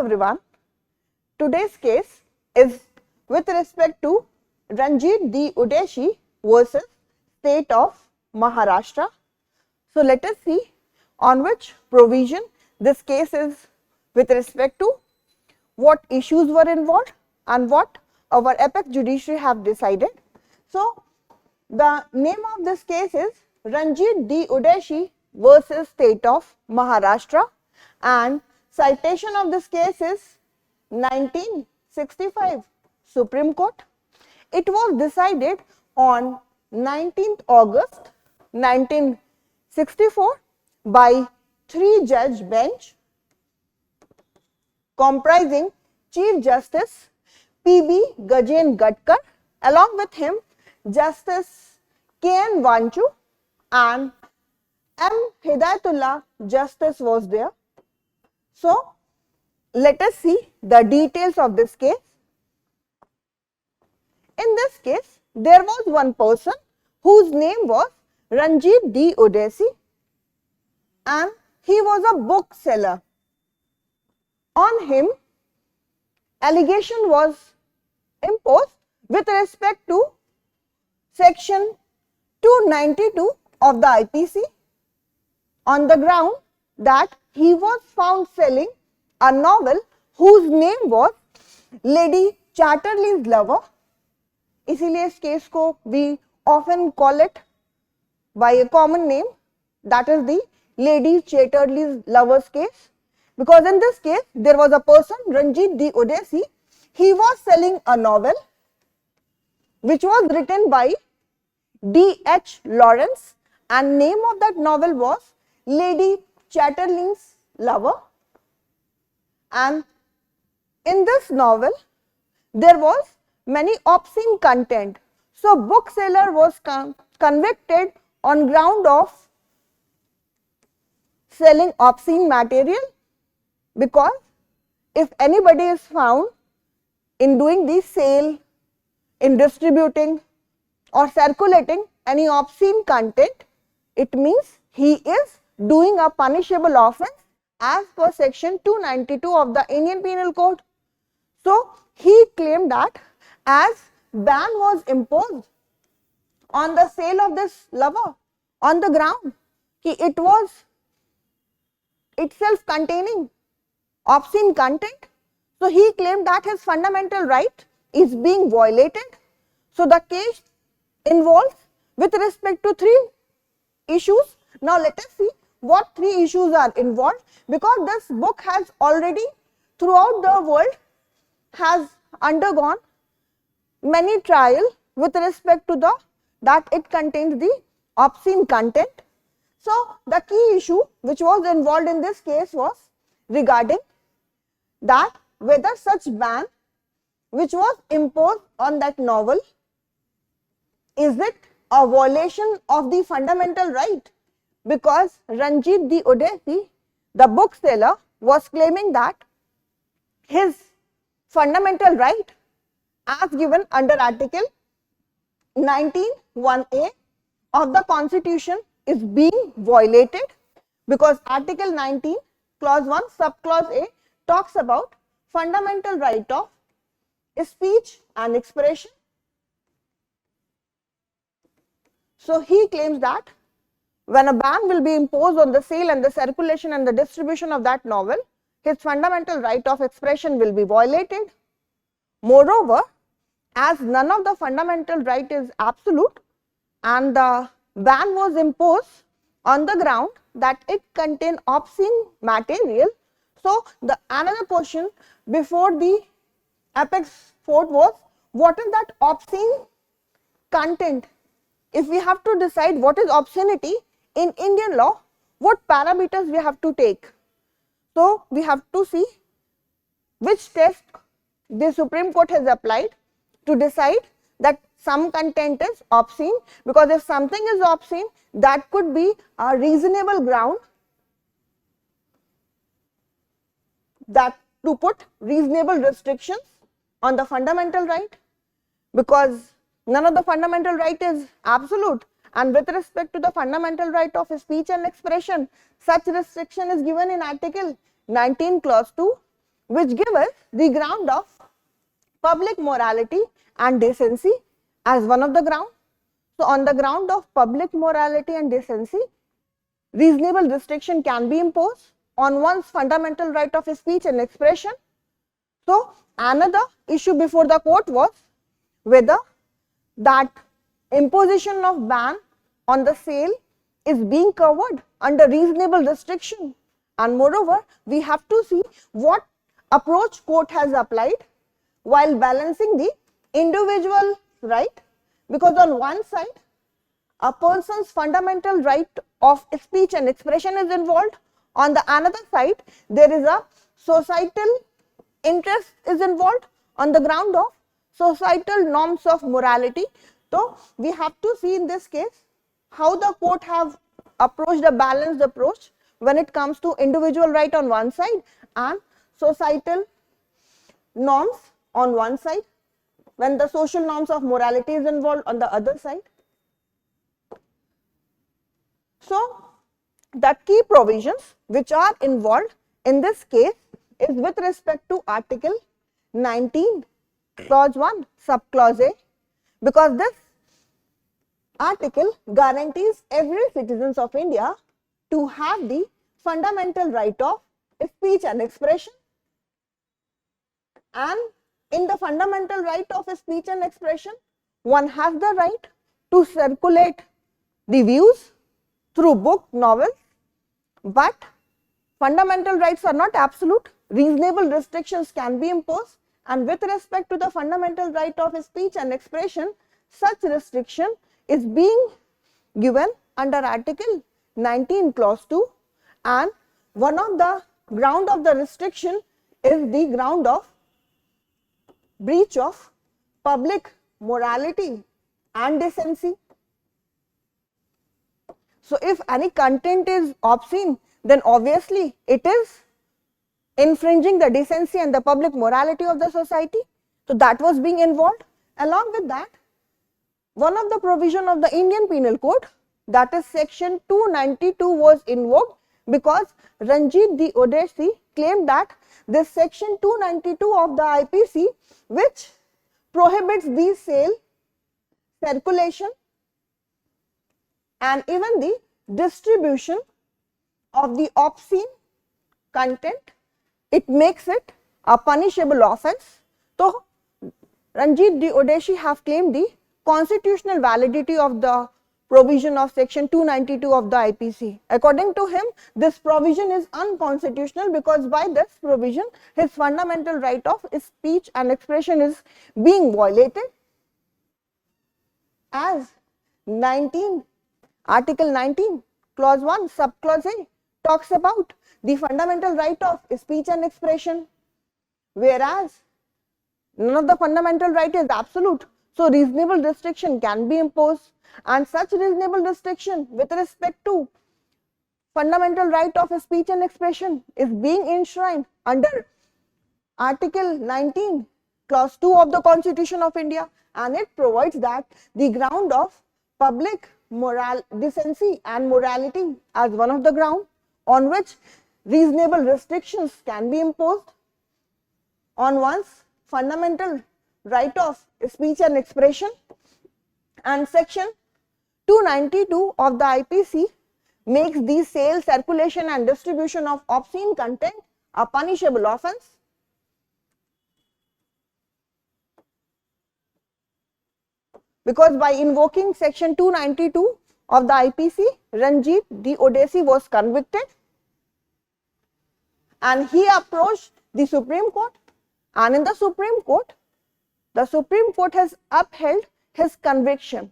everyone. Today's case is with respect to Ranjit D. Udeshi versus State of Maharashtra. So let us see on which provision this case is with respect to, what issues were involved and what our apex judiciary have decided. So the name of this case is Ranjit D. Udeshi versus State of Maharashtra, and citation of this case is 1965 Supreme Court. It was decided on 19th August 1964 by 3-judge bench comprising Chief Justice P.B. Gajendra, along with him Justice 𝐬𝐨𝐜𝐿 and M. Hidayatullah Justice was there. So let us see the details of this case. In this case, there was one person whose name was Ranjit D. Udeshi, and he was a bookseller. On him, allegation was imposed with respect to section 292 of the IPC on the ground that he was found selling a novel whose name was Lady Chatterley's Lover. इसीलिए इस case को we often call it by a common name, that is the Lady Chatterley's Lover's case, because in this case there was a person, Ranjit D. Udeshi. He was selling a novel which was written by D.H. Lawrence, and name of that novel was Lady Chatterley's Lover. And in this novel there was many obscene content. So bookseller was convicted on ground of selling obscene material, because if anybody is found in doing the sale, in distributing or circulating any obscene content, it means he is doing a punishable offence as per section 292 of the Indian Penal Code. So he claimed that as ban was imposed on the sale of this lover on the ground, it was itself containing obscene content, so he claimed that his fundamental right is being violated. So the case involves with respect to 3 issues. Now let us see what 3 issues are involved, because this book has already throughout the world has undergone many trial with respect to that it contains the obscene content. So the key issue which was involved in this case was regarding that whether such ban which was imposed on that novel, is it a violation of the fundamental right, because Ranjit D. Udeshi, the bookseller, was claiming that his fundamental right as given under Article 19(1)(a) of the Constitution is being violated, because Article 19 clause 1 subclause A talks about fundamental right of speech and expression. So he claims that when a ban will be imposed on the sale and the circulation and the distribution of that novel, his fundamental right of expression will be violated. Moreover, as none of the fundamental right is absolute and the ban was imposed on the ground that it contained obscene material, so the another question before the apex court was, what is that obscene content? If we have to decide what is obscenity in Indian law, what parameters we have to take? So we have to see which test the Supreme Court has applied to decide that some content is obscene, because if something is obscene, that could be a reasonable ground that to put reasonable restrictions on the fundamental right, because none of the fundamental right is absolute, and with respect to the fundamental right of speech and expression, such restriction is given in Article 19 clause 2, which give us the ground of public morality and decency as one of the ground. So, on the ground of public morality and decency, reasonable restriction can be imposed on one's fundamental right of speech and expression. So, another issue before the court was whether that imposition of ban on the sale is being covered under reasonable restriction, and moreover we have to see what approach court has applied while balancing the individual right, because on one side a person's fundamental right of speech and expression is involved, on the another side there is a societal interest is involved on the ground of societal norms of morality. So, we have to see in this case how the court have approached a balanced approach when it comes to individual right on one side and societal norms on one side, when the social norms of morality is involved on the other side. So, the key provisions which are involved in this case is with respect to Article 19, Clause 1, Subclause A, because this article guarantees every citizens of India to have the fundamental right of speech and expression, and in the fundamental right of speech and expression, one has the right to circulate the views through book, novels, but fundamental rights are not absolute. Reasonable restrictions can be imposed, and with respect to the fundamental right of speech and expression, such restriction is being given under Article 19 Clause 2, and one of the ground of the restriction is the ground of breach of public morality and decency. So, if any content is obscene, then obviously it is infringing the decency and the public morality of the society. So, that was being involved. Along with that, one of the provision of the Indian Penal Code, that is section 292, was invoked because Ranjit D. claimed that this section 292 of the IPC, which prohibits the sale, circulation and even the distribution of the obscene content, it makes it a punishable offence. So, Ranjit D. have claimed the constitutional validity of the provision of section 292 of the IPC. According to him, this provision is unconstitutional because by this provision, his fundamental right of speech and expression is being violated, as Article 19, Clause 1, Subclause A talks about the fundamental right of speech and expression, whereas none of the fundamental right is absolute. So, reasonable restriction can be imposed, and such reasonable restriction with respect to fundamental right of speech and expression is being enshrined under Article 19, Clause 2 of the Constitution of India, and it provides that the ground of public decency and morality as one of the ground on which reasonable restrictions can be imposed on one's fundamental right of speech and expression, and section 292 of the IPC makes the sale, circulation and distribution of obscene content a punishable offence. Because by invoking section 292 of the IPC, Ranjit D. was convicted, and he approached the Supreme Court, and in the Supreme Court has upheld his conviction.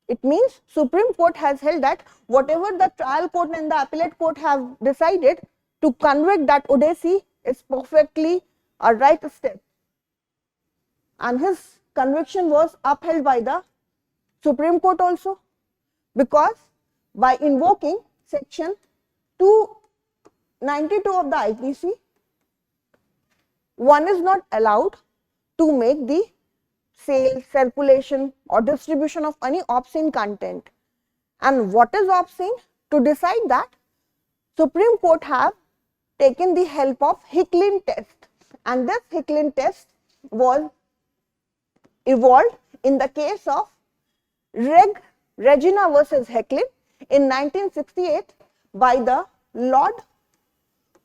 It means Supreme Court has held that whatever the trial court and the appellate court have decided to convict that Udeshi is perfectly a right step, and his conviction was upheld by the Supreme Court also, because by invoking section 292 of the IPC, one is not allowed to make the sale, circulation or distribution of any obscene content. And what is obscene? To decide that, Supreme Court have taken the help of Hecklin test, and this Hecklin test was evolved in the case of Regina versus Hecklin in 1968 by the Lord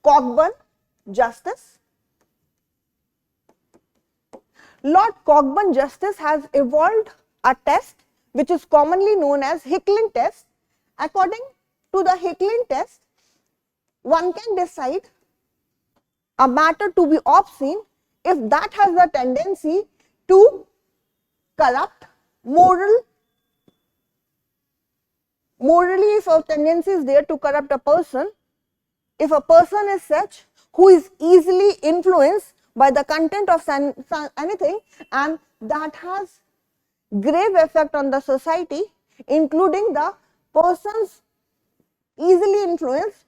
Cockburn Justice. Lord Cockburn Justice has evolved a test which is commonly known as Hecklin test. According to the Hecklin test, one can decide a matter to be obscene if that has a tendency to corrupt morally, if a tendency is there to corrupt a person, if a person is such who is easily influenced by the content of anything, and that has grave effect on the society, including the person's easily influenced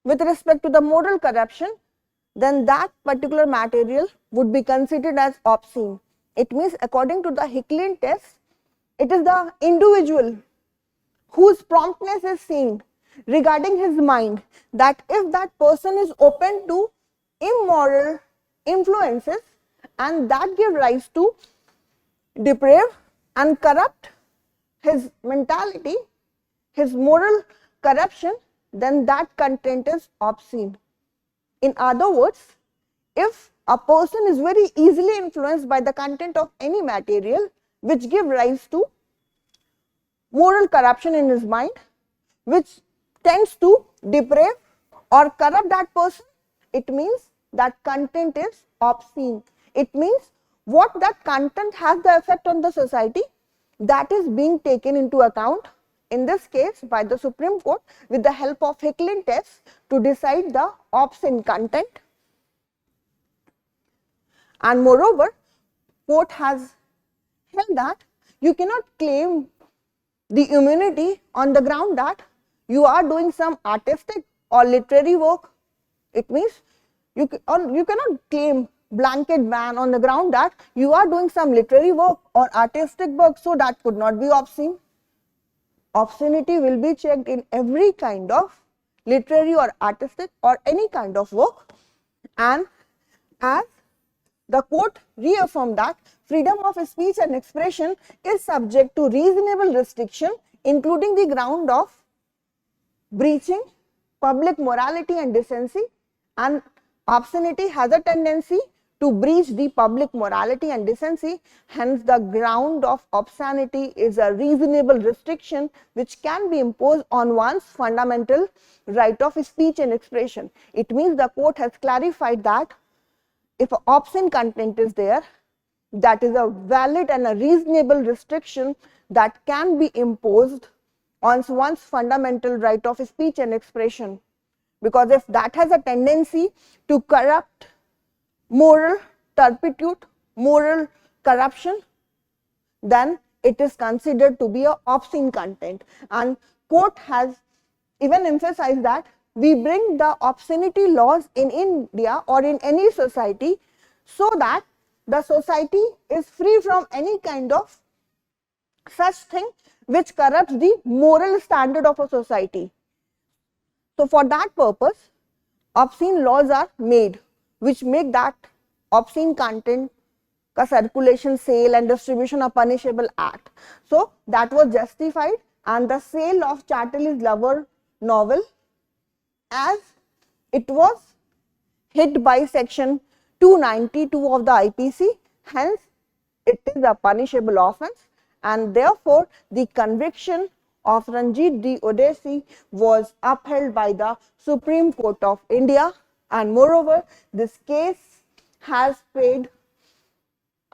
with respect to the moral corruption, then that particular material would be considered as obscene. It means, according to the Hecklin test, it is the individual whose promptness is seen regarding his mind, that if that person is open to immoral influences and that give rise to deprave and corrupt his mentality, his moral corruption, then that content is obscene. In other words, if a person is very easily influenced by the content of any material which give rise to moral corruption in his mind, which tends to deprave or corrupt that person, it means that content is obscene. It means what that content has the effect on the society, that is being taken into account, in this case by the Supreme Court with the help of Hecklin test, to decide the obscene content. And moreover, court has held that you cannot claim the immunity on the ground that you are doing some artistic or literary work. It means you cannot claim blanket ban on the ground that you are doing some literary work or artistic work, so that could not be obscene. Obscenity will be checked in every kind of literary or artistic or any kind of work, and as the court reaffirmed that freedom of speech and expression is subject to reasonable restriction, including the ground of breaching public morality and decency, and obscenity has a tendency to breach the public morality and decency. Hence, the ground of obscenity is a reasonable restriction which can be imposed on one's fundamental right of speech and expression. It means the court has clarified that if obscene content is there, that is a valid and a reasonable restriction that can be imposed on one's fundamental right of speech and expression, because if that has a tendency to corrupt moral turpitude, moral corruption, then it is considered to be a obscene content. And court has even emphasized that we bring the obscenity laws in India or in any society so that the society is free from any kind of such thing which corrupts the moral standard of a society. So for that purpose, obscene laws are made which make that obscene content ka circulation, sale and distribution a punishable act. So that was justified, and the sale of Chatterley's Lover novel, as it was hit by section 292 of the IPC, hence it is a punishable offence, and therefore the conviction of Ranjit D. Udeshi was upheld by the Supreme Court of India. And moreover, this case has played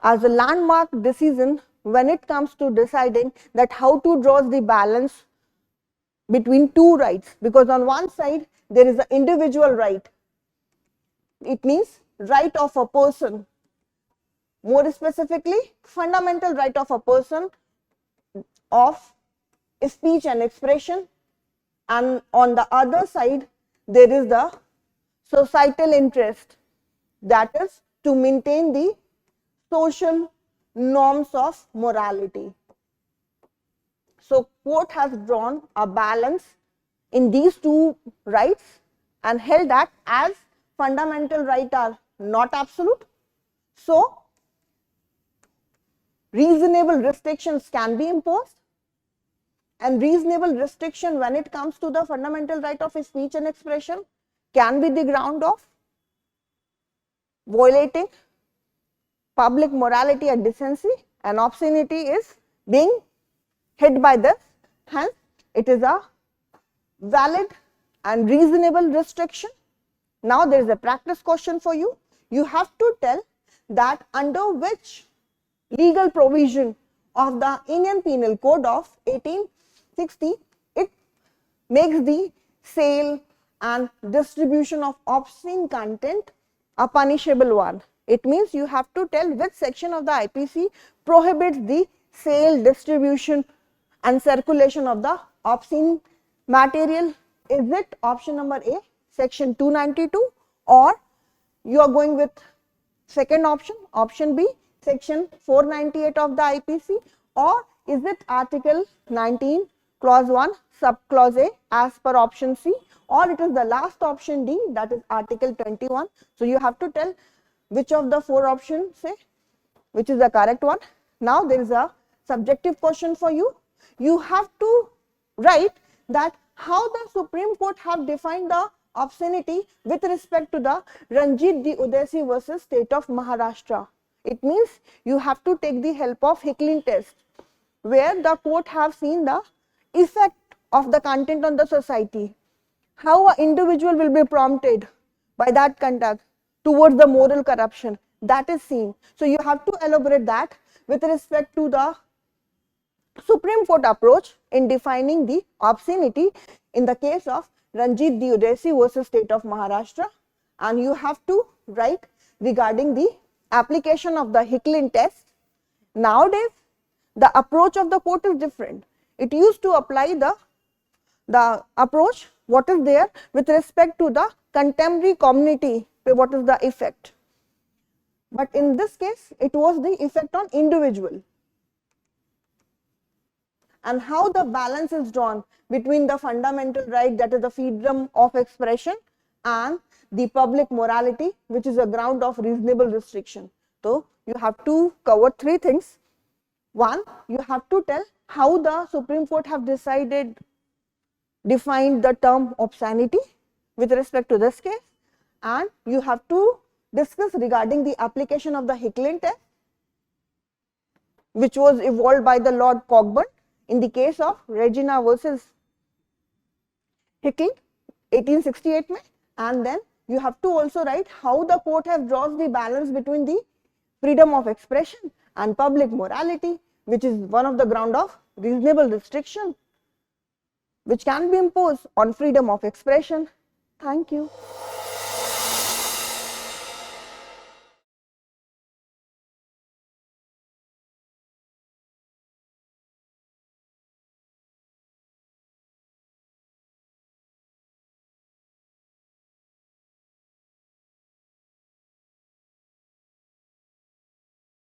as a landmark decision when it comes to deciding that how to draw the balance between two rights, because on one side there is an individual right, it means right of a person, more specifically fundamental right of a person of speech and expression, and on the other side there is the societal interest, that is to maintain the social norms of morality. So court has drawn a balance in these two rights, and held that as fundamental rights are not absolute, so reasonable restrictions can be imposed, and reasonable restriction when it comes to the fundamental right of speech and expression can be the ground of violating public morality and decency, and obscenity is being hit by this. Hence, it is a valid and reasonable restriction. Now, there is a practice question for you. You have to tell that under which legal provision of the Indian Penal Code of 1860 it makes the sale and distribution of obscene content a punishable one. It means you have to tell which section of the IPC prohibits the sale, distribution and circulation of the obscene material. Is it option number A, section 292, or you are going with second option, option B, section 498 of the IPC, or is it article 19 clause 1 subclause A as per option C, or it is the last option D, that is article 21. So you have to tell which of the four options say which is the correct one. Now there is a subjective question for you. You have to write that how the Supreme Court have defined the obscenity with respect to the Ranjit D. Udeshi versus State of Maharashtra. It means you have to take the help of Hickling test, where the court have seen the effect of the content on the society, how an individual will be prompted by that conduct towards the moral corruption, that is seen. So you have to elaborate that with respect to the Supreme Court approach in defining the obscenity in the case of Ranjit D. versus State of Maharashtra, and you have to write regarding the application of the Hickling test. Nowadays, the approach of the court is different. It used to apply the approach what is there with respect to the contemporary community, what is the effect. But in this case, it was the effect on individual. And how the balance is drawn between the fundamental right, that is the freedom of expression, and the public morality, which is a ground of reasonable restriction. So you have to cover three things. One, you have to tell how the Supreme Court have defined the term obscenity with respect to this case, and you have to discuss regarding the application of the Hickling test, which was evolved by the Lord Cockburn in the case of Regina versus Hickling 1868 में, and then you have to also write how the court has drawn the balance between the freedom of expression and public morality, which is one of the ground of reasonable restriction which can be imposed on freedom of expression. Thank you.